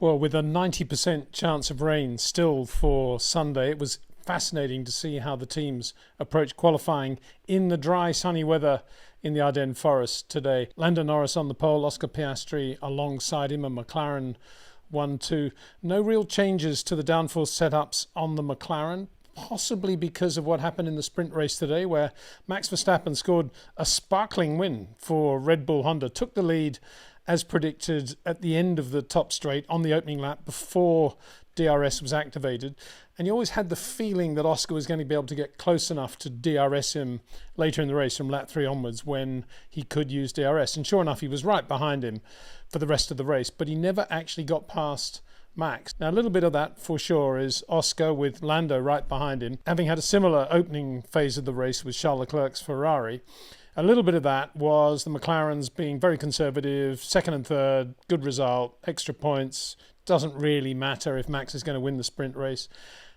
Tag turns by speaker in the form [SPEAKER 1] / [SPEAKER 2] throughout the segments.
[SPEAKER 1] Well, with a 90% chance of rain still for Sunday, it was fascinating to see how the teams approached qualifying in the dry, sunny weather in the Ardennes Forest today. Lando Norris on the pole, Oscar Piastri alongside him, a McLaren 1-2. No real changes to the downforce setups on the McLaren, possibly because of what happened in the sprint race today, where Max Verstappen scored a sparkling win for Red Bull Honda, took the lead as predicted at the end of the top straight on the opening lap before DRS was activated. And you always had the feeling that Oscar was going to be able to get close enough to DRS him later in the race from lap 3 onwards when he could use DRS. And sure enough, he was right behind him for the rest of the race, but he never actually got past Max. Now, a little bit of that for sure is Oscar with Lando right behind him, having had a similar opening phase of the race with Charles Leclerc's Ferrari. A little bit of that was the McLarens being very conservative, second and third, good result, extra points. Doesn't really matter if Max is going to win the sprint race.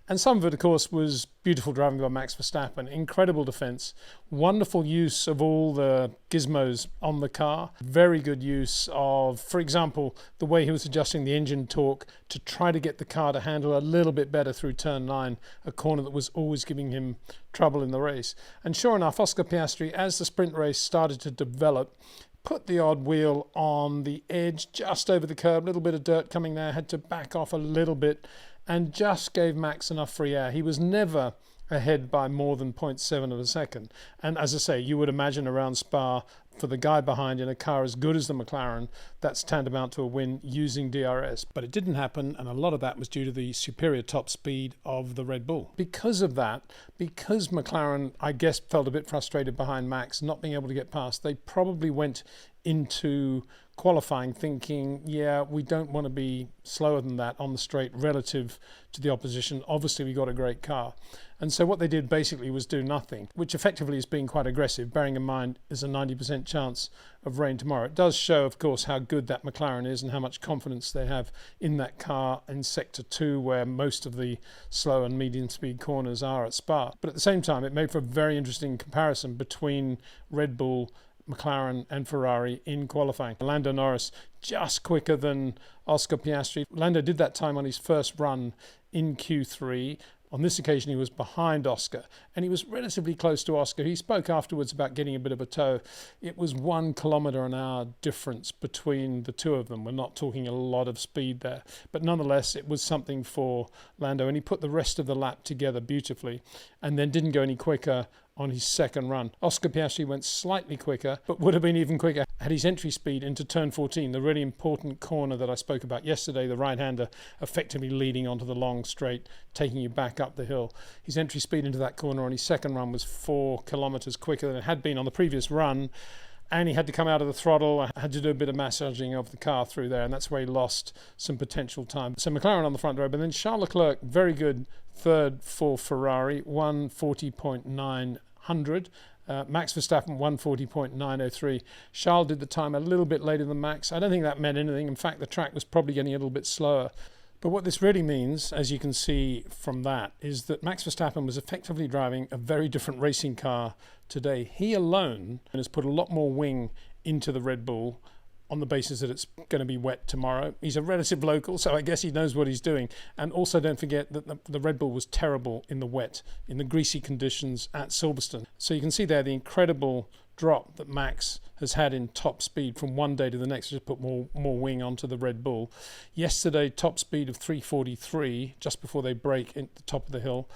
[SPEAKER 1] And some of it, of course, was beautiful driving by Max Verstappen. Incredible defence, wonderful use of all the gizmos on the car. Very good use of, for example, the way he was adjusting the engine torque to try to get the car to handle a little bit better through turn 9, a corner that was always giving him trouble in the race. And sure enough, Oscar Piastri, as the sprint race started to develop, put the odd wheel on the edge, just over the curb, a little bit of dirt coming there, had to back off a little bit, and just gave Max enough free air. He was never ahead by more than 0.7 of a second. And as I say, you would imagine around Spa, for the guy behind in a car as good as the McLaren, that's tantamount to a win using DRS. But it didn't happen, and a lot of that was due to the superior top speed of the Red Bull. Because of that, because McLaren, I guess, felt a bit frustrated behind Max, not being able to get past, they probably went into qualifying thinking, yeah, we don't want to be slower than that on the straight relative to the opposition. Obviously, we got a great car. And so what they did basically was do nothing, which effectively is being quite aggressive, bearing in mind there's a 90% chance of rain tomorrow. It does show, of course, how good that McLaren is and how much confidence they have in that car in Sector 2, where most of the slow and medium speed corners are at Spa. But at the same time, it made for a very interesting comparison between Red Bull, McLaren and Ferrari in qualifying. Lando Norris just quicker than Oscar Piastri. Lando did that time on his first run in Q3. On this occasion, he was behind Oscar, and he was relatively close to Oscar. He spoke afterwards about getting a bit of a tow. It was 1 kilometre an hour difference between the two of them. We're not talking a lot of speed there, but nonetheless, it was something for Lando, and he put the rest of the lap together beautifully and then didn't go any quicker on his second run. Oscar Piastri went slightly quicker, but would have been even quicker had his entry speed into turn 14, the really important corner that I spoke about yesterday, the right-hander effectively leading onto the long straight, taking you back up the hill. His entry speed into that corner on his second run was 4 kilometres quicker than it had been on the previous run, and he had to come out of the throttle, had to do a bit of massaging of the car through there, and that's where he lost some potential time. So McLaren on the front row, but then Charles Leclerc, very good third for Ferrari, 1:40.900. Max Verstappen 1:40.903. Charles did the time a little bit later than Max. I don't think that meant anything. In fact, the track was probably getting a little bit slower. But what this really means, as you can see from that, is that Max Verstappen was effectively driving a very different racing car today. He alone has put a lot more wing into the Red Bull on the basis that it's going to be wet tomorrow. He's a relative local, so I guess he knows what he's doing. And also don't forget that the Red Bull was terrible in the wet, in the greasy conditions at Silverstone. So you can see there the incredible drop that Max has had in top speed from one day to the next. Just put more wing onto the Red Bull. Yesterday, top speed of 3:43 just before they break at the top of the hill.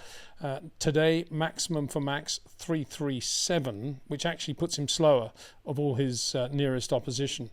[SPEAKER 1] Today, maximum for Max 3:37, which actually puts him slower of all his nearest opposition.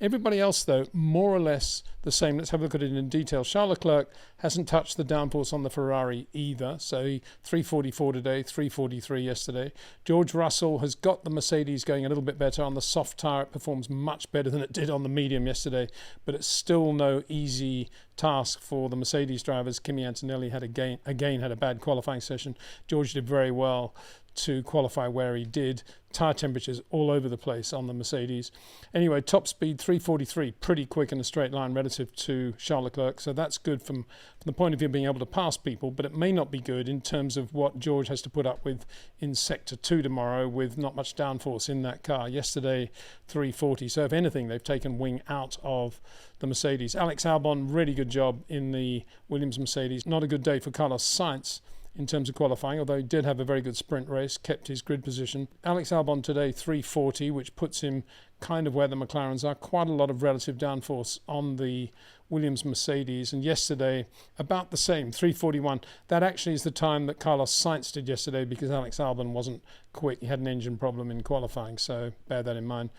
[SPEAKER 1] Everybody else, though, more or less the same. Let's have a look at it in detail. Charles Leclerc hasn't touched the downforce on the Ferrari either. So 3:44 today, 3:43 yesterday. George Russell has got the Mercedes going a little bit better. On the soft tyre, it performs much better than it did on the medium yesterday, but it's still no easy task for the Mercedes drivers. Kimi Antonelli had again had a bad qualifying session. George did very well to qualify where he did. Tyre temperatures all over the place on the Mercedes. Anyway, top speed 343, pretty quick in a straight line relative to Charles Leclerc. So that's good from the point of view of being able to pass people, but it may not be good in terms of what George has to put up with in Sector 2 tomorrow with not much downforce in that car. Yesterday, 340. So if anything, they've taken wing out of the Mercedes. Alex Albon, really good job in the Williams Mercedes. Not a good day for Carlos Sainz in terms of qualifying, although he did have a very good sprint race, kept his grid position. Alex Albon today, 340, which puts him kind of where the McLarens are. Quite a lot of relative downforce on the Williams Mercedes, and yesterday about the same, 341. That actually is the time that Carlos Sainz did yesterday because Alex Albon wasn't quick. He had an engine problem in qualifying, so bear that in mind.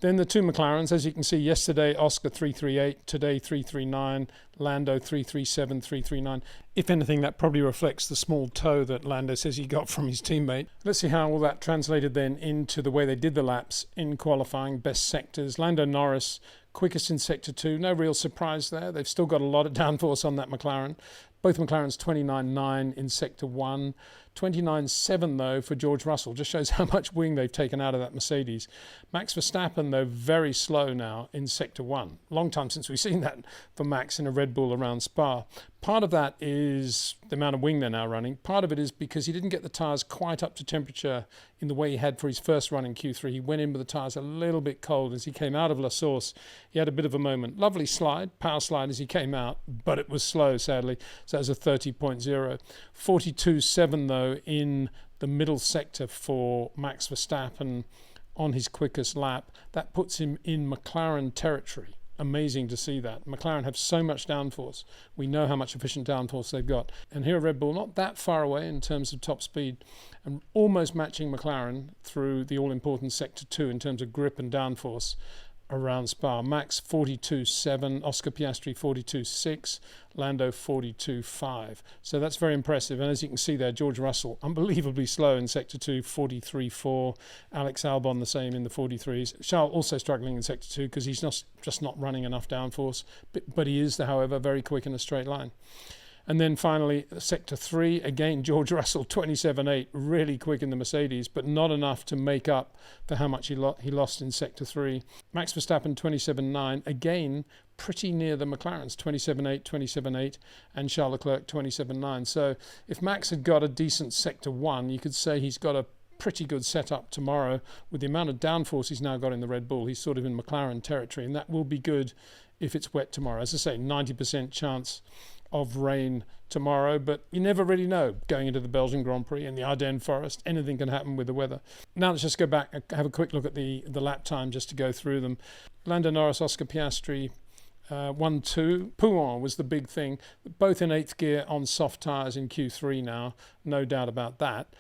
[SPEAKER 1] Then the two McLarens, as you can see, yesterday Oscar 338, today 339, Lando 337, 339. If anything, that probably reflects the small toe that Lando says he got from his teammate. Let's see how all that translated then into the way they did the laps in qualifying. Best sectors, Lando Norris quickest in Sector 2, no real surprise there. They've still got a lot of downforce on that McLaren. Both McLarens 29.9 in Sector 1, 29.7 though for George Russell. Just shows how much wing they've taken out of that Mercedes. Max Verstappen though very slow now in Sector 1. Long time since we've seen that for Max in a Red Bull around Spa. Part of that is the amount of wing they're now running. Part of it is because he didn't get the tyres quite up to temperature in the way he had for his first run in Q3. He went in with the tyres a little bit cold. As he came out of La Source, he had a bit of a moment. Lovely slide, power slide as he came out, but it was slow, sadly. So that was a 30.0. 42.7 though in the middle sector for Max Verstappen on his quickest lap. That puts him in McLaren territory. Amazing to see that. McLaren have so much downforce. We know how much efficient downforce they've got. And here at Red Bull, not that far away in terms of top speed, and almost matching McLaren through the all-important Sector 2 in terms of grip and downforce around Spa. Max 42.7, Oscar Piastri 42.6, Lando 42.5. So that's very impressive. And as you can see there, George Russell, unbelievably slow in Sector 2, 43.4. Alex Albon the same in the 43s. Charles also struggling in Sector 2 because he's just not running enough downforce. But he is, however, very quick in a straight line. And then finally, Sector 3, again, George Russell, 27.8, really quick in the Mercedes, but not enough to make up for how much he lost in Sector 3. Max Verstappen, 27.9, again, pretty near the McLarens, 27.8, 27.8, and Charles Leclerc, 27.9. So if Max had got a decent Sector 1, you could say he's got a pretty good setup tomorrow. With the amount of downforce he's now got in the Red Bull, he's sort of in McLaren territory, and that will be good if it's wet tomorrow. As I say, 90% chance of rain tomorrow, but you never really know going into the Belgian Grand Prix in the Ardennes Forest. Anything can happen with the weather. Now let's just go back and have a quick look at the lap time just to go through them. Lando Norris, Oscar Piastri, 1-2. Pouhon was the big thing, both in 8th gear on soft tyres in Q3 now, no doubt about that.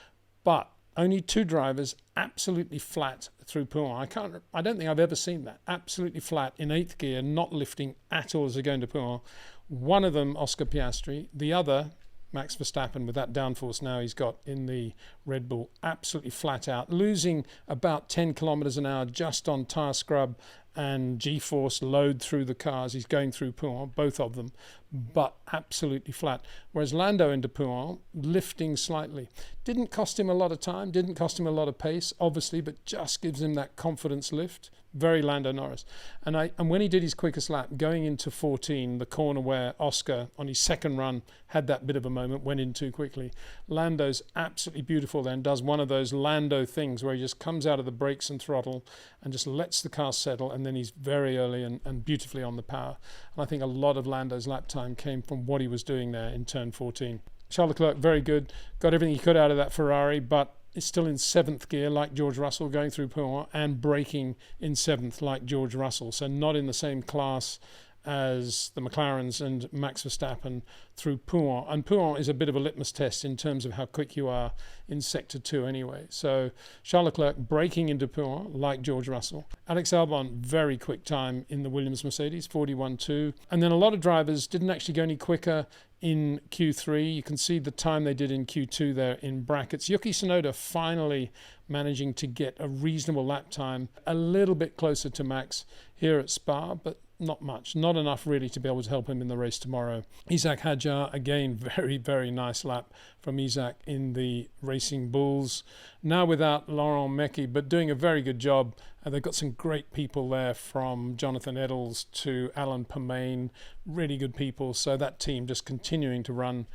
[SPEAKER 1] But only two drivers absolutely flat through Pouhon. I don't think I've ever seen that. Absolutely flat in 8th gear, not lifting at all as they're going to Pouhon. One of them, Oscar Piastri. The other, Max Verstappen, with that downforce now he's got in the Red Bull, absolutely flat out, losing about 10 kilometers an hour just on tyre scrub and G-force load through the cars. He's going through Pouhon, both of them, but absolutely flat. Whereas Lando into Pouhon, lifting slightly. Didn't cost him a lot of time, didn't cost him a lot of pace, obviously, but just gives him that confidence lift. Very Lando Norris. And when he did his quickest lap, going into 14, the corner where Oscar, on his second run, had that bit of a moment, went in too quickly. Lando's absolutely beautiful then, does one of those Lando things where he just comes out of the brakes and throttle and just lets the car settle, and then he's very early and beautifully on the power. And I think a lot of Lando's lap time came from what he was doing there in turn 14. Charles Leclerc, very good. Got everything he could out of that Ferrari, but is still in 7th gear like George Russell going through Pouhon and braking in 7th like George Russell. So not in the same class as the McLarens and Max Verstappen through Pouhon. And Pouhon is a bit of a litmus test in terms of how quick you are in Sector 2 anyway. So Charles Leclerc braking into Pouhon like George Russell. Alex Albon, very quick time in the Williams Mercedes, 41.2. And then a lot of drivers didn't actually go any quicker in Q3. You can see the time they did in Q2 there in brackets. Yuki Tsunoda finally managing to get a reasonable lap time, a little bit closer to Max here at Spa, but not much, not enough really to be able to help him in the race tomorrow. Isaac Hadjar, again, very, very nice lap from Isaac in the Racing Bulls. Now without Laurent Mecky, but doing a very good job. They've got some great people there, from Jonathan Eddles to Alan Permain, really good people. So that team just continuing to run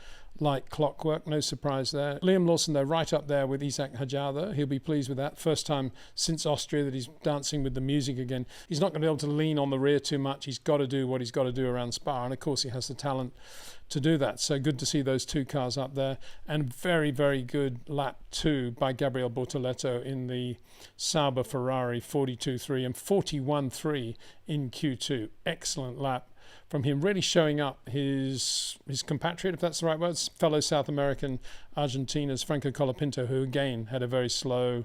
[SPEAKER 1] like clockwork, no surprise there. Liam Lawson, they're right up there with Isaac Hadjar, though. He'll be pleased with that. First time since Austria that he's dancing with the music again. He's not going to be able to lean on the rear too much. He's got to do what he's got to do around Spa, and of course he has the talent to do that. So good to see those two cars up there. And very, very good lap 2 by Gabriel Bortoleto in the Sauber Ferrari, 42.3 and 41.3 in Q2. Excellent lap from him, really showing up his compatriot, if that's the right word, fellow South American, Argentina's Franco Colapinto, who again had a very slow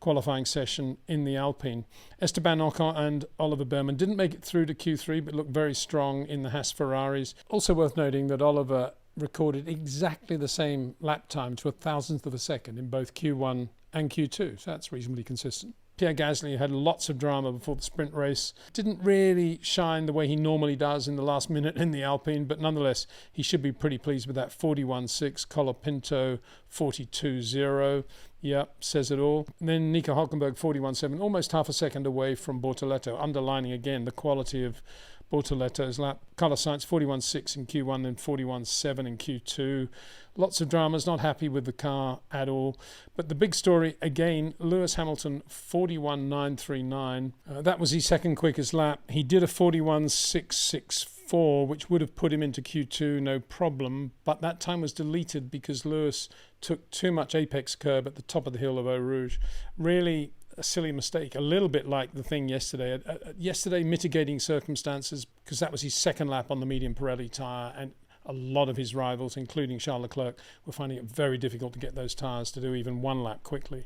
[SPEAKER 1] qualifying session in the Alpine. Esteban Ocon and Ollie Bearman didn't make it through to Q3, but looked very strong in the Haas-Ferraris. Also worth noting that Oliver recorded exactly the same lap time to a thousandth of a second in both Q1 and Q2, so that's reasonably consistent. Pierre Gasly had lots of drama before the sprint race. Didn't really shine the way he normally does in the last minute in the Alpine, but nonetheless, he should be pretty pleased with that 41.6, Colapinto 42.0. Yep, says it all. And then Nico Hülkenberg 41.7, almost half a second away from Bortoleto, underlining again the quality of Bortoleto's lap. Carlos Sainz 41.6 in Q1 and 41.7 in Q2. Lots of dramas, not happy with the car at all. But the big story, again, Lewis Hamilton 41.939. That was his second quickest lap. He did a 41.664, which would have put him into Q2, no problem. But that time was deleted because Lewis took too much apex curb at the top of the hill of Eau Rouge. Really a silly mistake, a little bit like the thing yesterday. Yesterday, mitigating circumstances, because that was his second lap on the medium Pirelli tyre, and a lot of his rivals, including Charles Leclerc, were finding it very difficult to get those tyres to do even one lap quickly.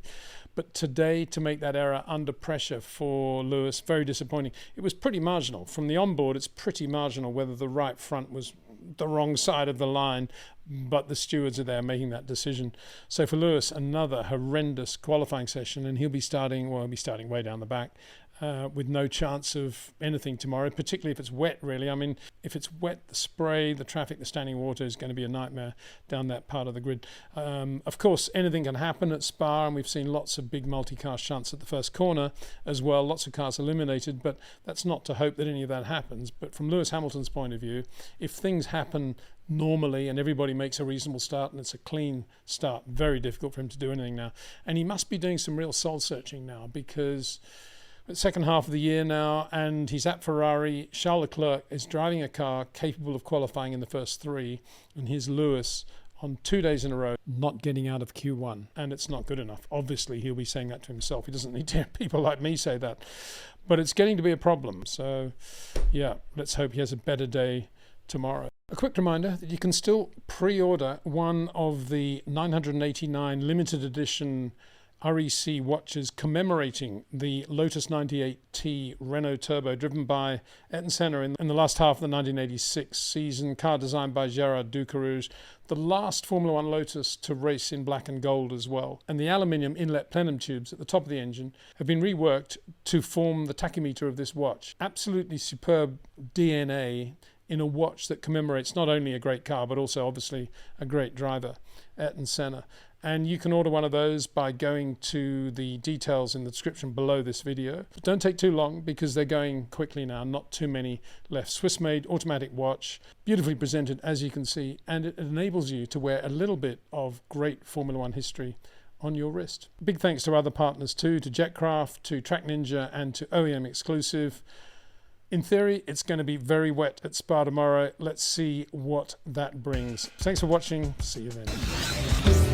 [SPEAKER 1] But today, to make that error under pressure for Lewis, very disappointing. It was pretty marginal. From the onboard, it's pretty marginal whether the right front was the wrong side of the line, but the stewards are there making that decision. So for Lewis, another horrendous qualifying session, and he'll be starting way down the back with no chance of anything tomorrow, particularly if it's wet, really. I mean, if it's wet, the spray, the traffic, the standing water is going to be a nightmare down that part of the grid. Of course, anything can happen at Spa, and we've seen lots of big multi-car shunts at the first corner as well, lots of cars eliminated, but that's not to hope that any of that happens. But from Lewis Hamilton's point of view, if things happen normally and everybody makes a reasonable start and it's a clean start, very difficult for him to do anything now. And he must be doing some real soul searching now, because the second half of the year now, and he's at Ferrari. Charles Leclerc is driving a car capable of qualifying in the first 3, and here's Lewis on 2 days in a row not getting out of Q1, and it's not good enough. Obviously, he'll be saying that to himself. He doesn't need to hear people like me say that, but it's getting to be a problem. So yeah, let's hope he has a better day tomorrow. A quick reminder that you can still pre-order one of the 989 limited edition REC watches commemorating the Lotus 98T Renault Turbo driven by Ayrton Senna in the last half of the 1986 season, car designed by Gérard Ducarouge, the last Formula One Lotus to race in black and gold as well. And the aluminium inlet plenum tubes at the top of the engine have been reworked to form the tachymeter of this watch. Absolutely superb DNA in a watch that commemorates not only a great car, but also obviously a great driver, Ayrton Senna. And you can order one of those by going to the details in the description below this video. But don't take too long, because they're going quickly now, not too many left. Swiss-made automatic watch, beautifully presented as you can see, and it enables you to wear a little bit of great Formula One history on your wrist. Big thanks to other partners too, to Jetcraft, to Track Ninja, and to OEM Exclusive. In theory, it's going to be very wet at Spa tomorrow. Let's see what that brings. Thanks for watching. See you then.